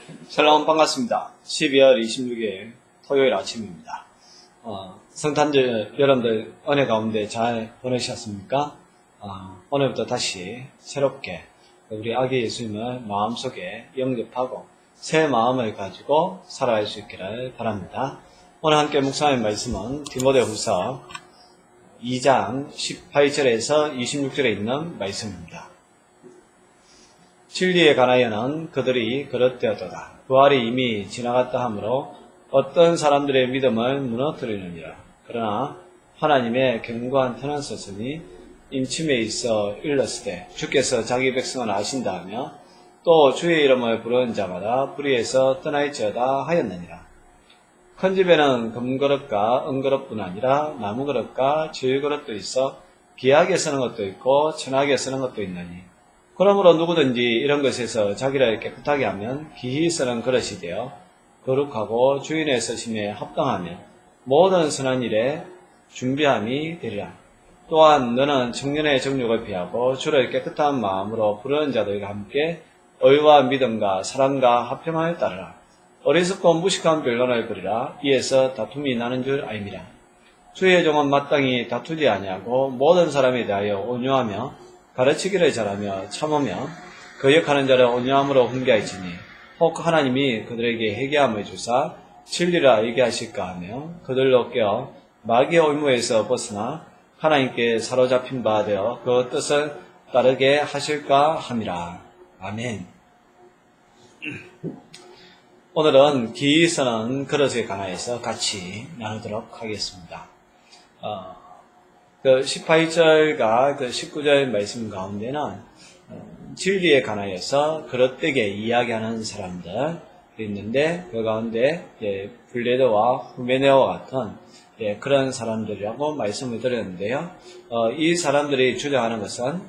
샬롬 반갑습니다. 12월 26일 토요일 아침입니다. 성탄절 여러분들 은혜 가운데 잘 보내셨습니까? 오늘부터 다시 새롭게 우리 아기 예수님을 마음속에 영접하고 새 마음을 가지고 살아갈 수 있기를 바랍니다. 오늘 함께 묵상할 말씀은 디모데후서 2장 18절에서 26절에 있는 말씀입니다. 진리에 관하여는 그들이 그릇되었도다. 부활이 이미 지나갔다 하므로 어떤 사람들의 믿음을 무너뜨리느니라. 그러나 하나님의 견고한 터는 섰으니 인침에 있어 일렀으되 주께서 자기 백성을 아신다 하며 또 주의 이름을 부르는 자마다 불의에서 떠날지어다 하였느니라. 큰 집에는 금그릇과 은그릇뿐 아니라 나무그릇과 질그릇도 있어 귀하게 쓰는 것도 있고 천하게 쓰는 것도 있나니 그러므로 누구든지 이런 것에서 자기를 깨끗하게 하면 기히 쓰는 그릇이 되어 거룩하고 주인의 쓰심에 합당하며 모든 선한 일에 준비함이 되리라. 또한 너는 청년의 정욕을 피하고 주를 깨끗한 마음으로 부르는 자들과 함께 의와 믿음과 사랑과 화평을 따르라. 어리석고 무식한 변론을 버리라. 이에서 다툼이 나는 줄 알미라. 주의 종은 마땅히 다투지 아니하고 모든 사람에 대하여 온유하며 가르치기를 잘하며 참으며 거역하는 자를 온유함으로 훈계할지니 혹 하나님이 그들에게 회개함을 주사 진리를 알게 하실까 하며 그들로 깨어 마귀의 올무에서 벗어나 하나님께 사로잡힌 바 되어 그 뜻을 따르게 하실까 함이라. 아멘. 오늘은 기이 쓰는 그릇에 관하여서 같이 나누도록 하겠습니다. 18절과 19절 말씀 가운데는 진리에 관하여서 그릇되게 이야기하는 사람들이 있는데 그 가운데 블레드와 후메네오와 같은 그런 사람들이라고 말씀을 드렸는데요. 이 사람들이 주장하는 것은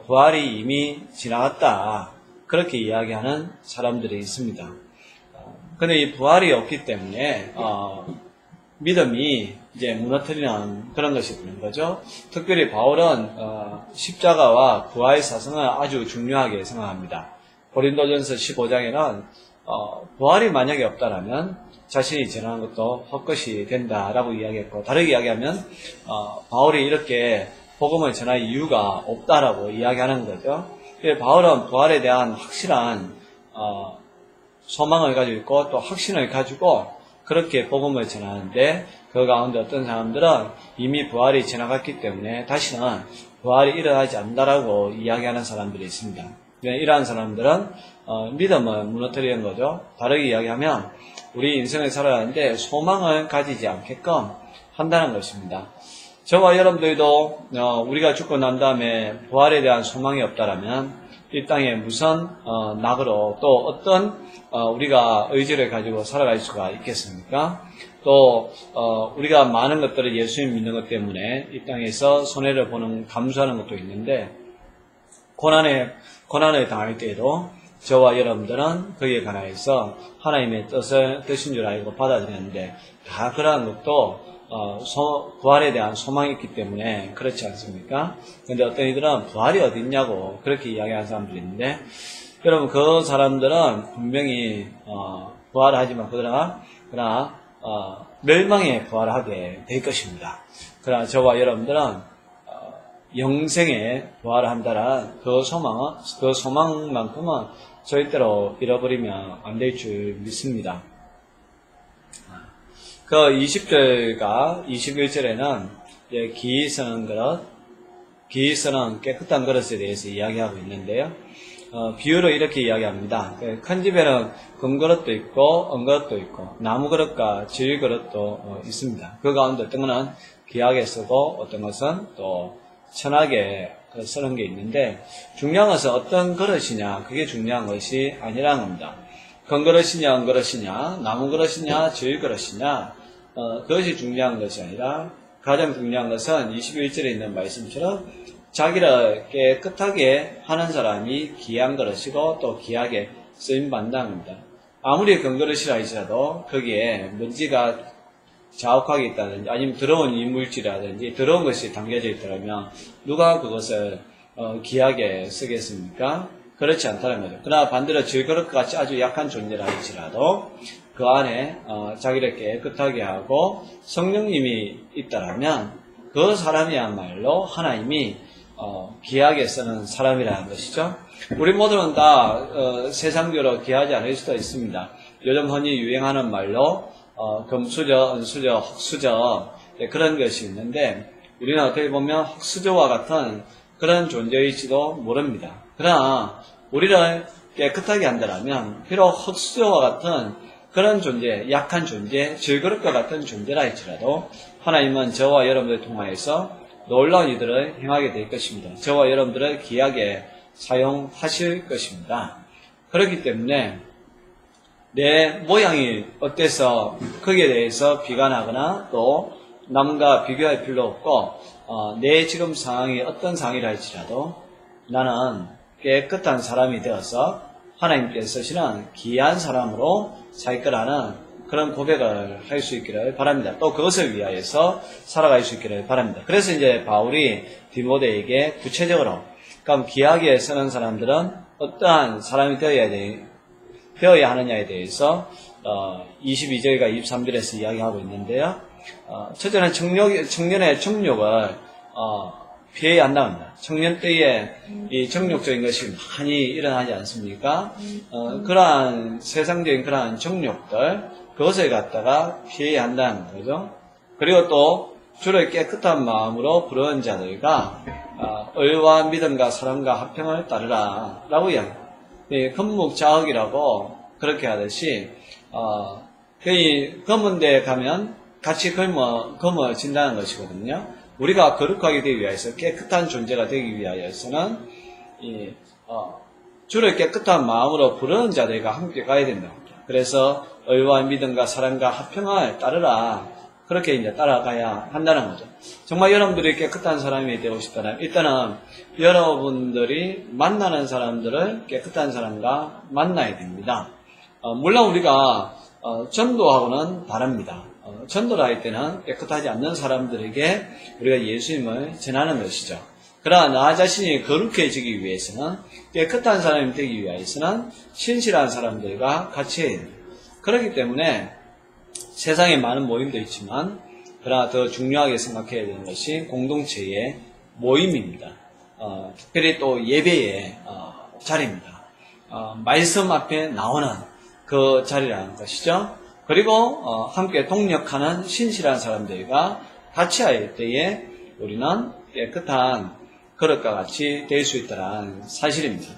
부활이 이미 지나갔다 그렇게 이야기하는 사람들이 있습니다. 그런데 이 부활이 없기 때문에 믿음이 이제 무너뜨리는 그런 것이 되는 거죠. 특별히 바울은 십자가와 부활 사성을 아주 중요하게 생각합니다. 고린도전서 15장에는 부활이 만약에 없다라면 자신이 전하는 것도 헛것이 된다라고 이야기했고, 다르게 이야기하면 바울이 이렇게 복음을 전할 이유가 없다라고 이야기하는 거죠. 바울은 부활에 대한 확실한 소망을 가지고 있고 또 확신을 가지고 그렇게 복음을 전하는데 그 가운데 어떤 사람들은 이미 부활이 지나갔기 때문에 다시는 부활이 일어나지 않는다라고 이야기하는 사람들이 있습니다. 이러한 사람들은 믿음을 무너뜨리는 거죠. 다르게 이야기하면 우리 인생을 살아가는데 소망을 가지지 않게끔 한다는 것입니다. 저와 여러분들도 우리가 죽고 난 다음에 부활에 대한 소망이 없다라면 이 땅에 무슨 낙으로 또 어떤 우리가 의지를 가지고 살아갈 수가 있겠습니까? 또 우리가 많은 것들을 예수님 믿는 것 때문에 이 땅에서 손해를 보는 감수하는 것도 있는데 고난을 당할 때에도 저와 여러분들은 거기에 관하여서 하나님의 뜻인 줄 알고 받아들였는데 다 그러한 것도 부활에 대한 소망이 있기 때문에 그렇지 않습니까? 그런데 어떤 이들은 부활이 어디 있냐고 그렇게 이야기하는 사람들이 있는데 여러분 그 사람들은 분명히 부활하지만 그러나 멸망에 부활하게 될 것입니다. 그러나 저와 여러분들은 영생에 부활한다란 그 소망만큼은 절대로 잃어버리면 안 될 줄 믿습니다. 그 20절과 21절에는 기이 쓰는 그릇, 기이 쓰는 깨끗한 그릇에 대해서 이야기하고 있는데요. 비유로 이렇게 이야기합니다. 큰 집에는 금그릇도 있고 은그릇도 있고 나무그릇과 질그릇도 있습니다. 그 가운데 어떤 것은 귀하게 쓰고 어떤 것은 또 천하게 쓰는 게 있는데 중요한 것은 어떤 그릇이냐 그게 중요한 것이 아니라는 겁니다. 금그릇이냐 은그릇이냐 나무그릇이냐 질그릇이냐 그것이 중요한 것이 아니라 가장 중요한 것은 21절에 있는 말씀처럼 자기를 깨끗하게 하는 사람이 귀한 그릇이고 또 귀하게 쓰임받는다는 겁니다. 아무리 금그릇이라 할지라도 거기에 먼지가 자욱하게 있다든지 아니면 더러운 이물질이라든지 더러운 것이 담겨져 있더라면 누가 그것을 귀하게 쓰겠습니까? 그렇지 않다는 거죠. 그러나 반대로 질그릇 같이 아주 약한 존재라 할지라도 그 안에 자기를 깨끗하게 하고 성령님이 있다라면 그 사람이야말로 하나님이 귀하게 쓰는 사람이라는 것이죠. 우리 모두는 다 세상적으로 귀하지 않을 수도 있습니다. 요즘 흔히 유행하는 말로 금수저, 은수저, 흙수저 그런 것이 있는데 우리는 어떻게 보면 흙수저와 같은 그런 존재일지도 모릅니다. 그러나 우리를 깨끗하게 한다면 비록 흙수저와 같은 그런 존재, 약한 존재, 질그릇과 같은 존재라 할지라도 하나님은 저와 여러분들을 통하여서 놀라운 일들을 행하게 될 것입니다. 저와 여러분들을 귀하게 사용하실 것입니다. 그렇기 때문에 내 모양이 어때서 거기에 대해서 비관하거나 또 남과 비교할 필요 없고 내 지금 상황이 어떤 상황이라 할지라도 나는 깨끗한 사람이 되어서 하나님께서 쓰시는 귀한 사람으로 살 거라는 그런 고백을 할 수 있기를 바랍니다. 또 그것을 위하여서 살아갈 수 있기를 바랍니다. 그래서 이제 바울이 디모데에게 구체적으로 그럼 귀하게 쓰는 사람들은 어떠한 사람이 되어야 하느냐에 대해서 22절과 23절에서 이야기하고 있는데요. 첫째는 청년의 정욕을 피해야 한답니다. 청년 때에 이 정욕적인 것이 많이 일어나지 않습니까? 그러한 세상적인 그러한 정욕들, 그것을 갖다가 피해야 한다는 거죠. 그리고 또 주를 깨끗한 마음으로 부르는 자들과 의와 믿음과 사랑과 화평을 따르라 라고 이야기합니다. 금묵자흑이라고 그렇게 하듯이 검은 데 가면 같이 검을 진다는 것이거든요. 우리가 거룩하게 되기 위해서 깨끗한 존재가 되기 위하여서는 주를 깨끗한 마음으로 부르는 자들과 함께 가야 된다. 그래서 의와 믿음과 사랑과 화평을 따르라. 그렇게 이제 따라가야 한다는 거죠. 정말 여러분들이 깨끗한 사람이 되고 싶다면 일단은 여러분들이 만나는 사람들을 깨끗한 사람과 만나야 됩니다. 물론 우리가 전도하고는 다릅니다. 전도를 할 때는 깨끗하지 않는 사람들에게 우리가 예수님을 전하는 것이죠. 그러나 나 자신이 거룩해지기 위해서는 깨끗한 사람이 되기 위해서는 신실한 사람들과 같이 해야 됩니다. 그렇기 때문에 세상에 많은 모임도 있지만 그러나 더 중요하게 생각해야 되는 것이 공동체의 모임입니다. 특별히 또 예배의 자리입니다. 말씀 앞에 나오는 그 자리라는 것이죠. 그리고 함께 동력하는 신실한 사람들과 같이 할 때에 우리는 깨끗한 그릇과 같이 될 수 있다는 사실입니다.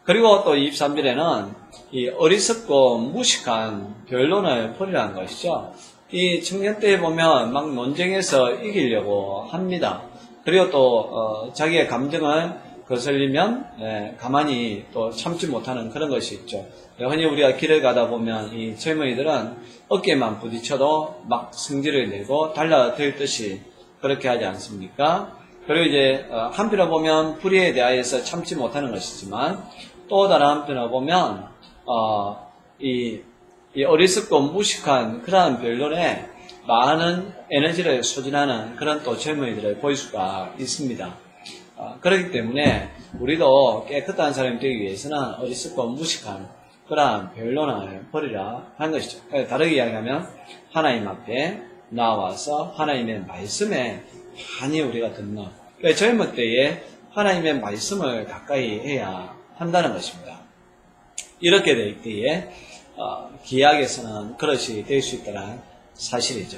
그리고 또 23절에는 이 어리석고 무식한 변론을 버리라는 것이죠. 이 청년 때에 보면 막 논쟁에서 이기려고 합니다. 그리고 또 자기의 감정을 거슬리면 가만히 또 참지 못하는 그런 것이 있죠. 흔히 우리가 길을 가다 보면 이 젊은이들은 어깨만 부딪혀도 막 성질을 내고 달라들 듯이 그렇게 하지 않습니까? 그리고 이제 한편으로 보면 불의에 대하여서 참지 못하는 것이지만 또 다른 한편으로 보면 이 어리석고 무식한 그러한 변론에 많은 에너지를 소진하는 그런 또 젊은이들을 볼 수가 있습니다. 그렇기 때문에 우리도 깨끗한 사람이 되기 위해서는 어리석고 무식한 그러한 변론을 버리라 하는 것이죠. 다르게 이야기하면 하나님 앞에 나와서 하나님의 말씀에 많이 우리가 듣는 젊을 때에 하나님의 말씀을 가까이 해야 한다는 것입니다. 이렇게 될 때에 기약에서는 그릇이 될 수 있다는 사실이죠.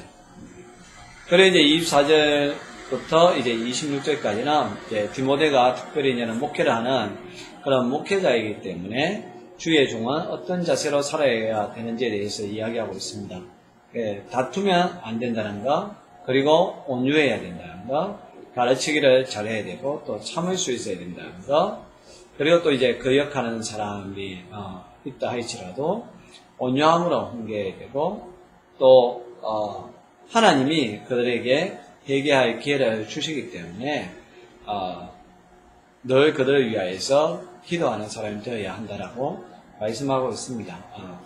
그리고 이제 24절부터 이제 26절까지는 이제 디모데가 특별히 이제는 목회를 하는 그런 목회자이기 때문에 주의 종은 어떤 자세로 살아야 되는지에 대해서 이야기하고 있습니다. 다투면 안 된다는 거, 그리고 온유해야 된다는 거, 가르치기를 잘해야 되고 또 참을 수 있어야 된다는 거, 그리고 또 이제 거역하는 사람이 있다 할지라도 온유함으로 훈계해야 되고 또 하나님이 그들에게 회개할 기회를 주시기 때문에 늘 그들을 위하여서 기도하는 사람이 되어야 한다라고 말씀하고 있습니다.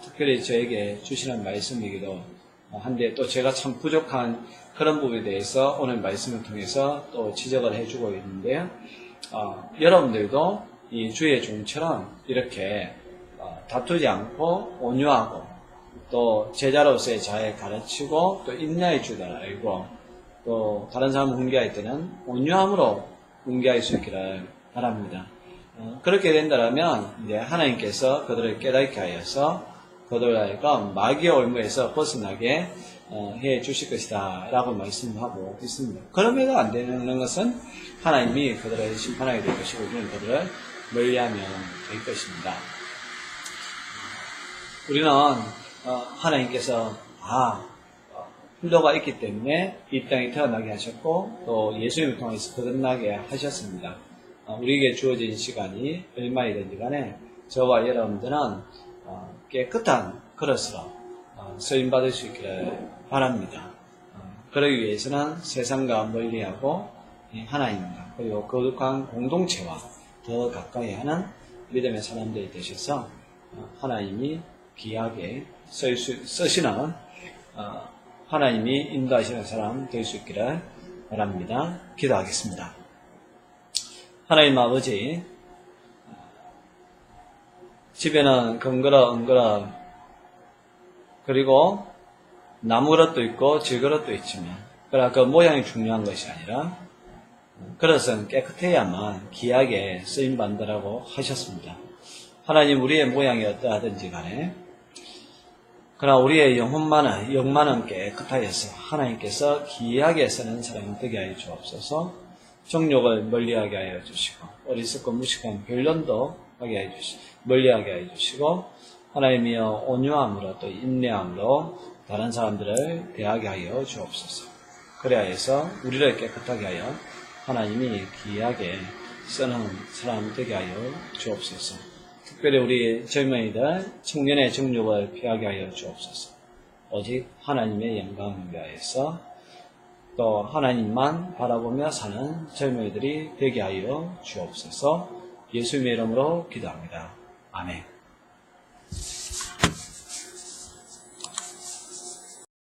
특별히 저에게 주시는 말씀이기도 한데 또 제가 참 부족한 그런 부분에 대해서 오늘 말씀을 통해서 또 지적을 해주고 있는데요. 여러분들도 이 주의 종처럼 이렇게 다투지 않고 온유하고 또 제자로서의 잘 가르치고 또 인내의 줄을 알고 또 다른 사람을 훈계할 때는 온유함으로 훈계할 수 있기를 바랍니다. 그렇게 된다면 이제 하나님께서 그들을 깨닫게 하여서 그들을 하여금 마귀의 올무에서 벗어나게 해 주실 것이다 라고 말씀하고 있습니다. 그럼에도 안 되는 것은 하나님이 그들을 심판하게 될 것이고 우리는 그들을 멀리하면 될 것입니다. 우리는 하나님께서 필요가 있기 때문에 이 땅에 태어나게 하셨고 또 예수님을 통해서 거듭나게 하셨습니다. 우리에게 주어진 시간이 얼마이든지 간에 저와 여러분들은 깨끗한 그릇으로 쓰임받을 수 있기를 바랍니다. 그러기 위해서는 세상과 멀리하고 하나님과 그리고 거룩한 공동체와 더 가까이 하는 믿음의 사람들이 되셔서 하나님이 귀하게 쓰시는 하나님이 인도하시는 사람 될 수 있기를 바랍니다. 기도하겠습니다. 하나님 아버지, 집에는 덩그러 그리고 나무 그릇도 있고 질 그릇도 있지만 그러나 그 모양이 중요한 것이 아니라 그릇은 깨끗해야만 귀하게 쓰임받는다고 하셨습니다. 하나님, 우리의 모양이 어떠하든지 간에 그러나 우리의 영만은 깨끗하여서 하나님께서 귀하게 쓰는 사람이 되게 하여 주옵소서. 정욕을 멀리하게 하여 주시고 어리석고 무식한 변론도 하게 하여 주시고 멀리하게 하여 주시고 하나님이여 온유함으로 또 인내함으로 다른 사람들을 대하게 하여 주옵소서. 그래야해서 우리를 깨끗하게 하여 하나님이 귀하게 쓰는 사람 되게 하여 주옵소서. 특별히 우리 젊은이들 청년의 정욕을 피하게 하여 주옵소서. 오직 하나님의 영광을 위하여서 또 하나님만 바라보며 사는 젊은이들이 되게 하여 주옵소서. 예수님의 이름으로 기도합니다. 아멘.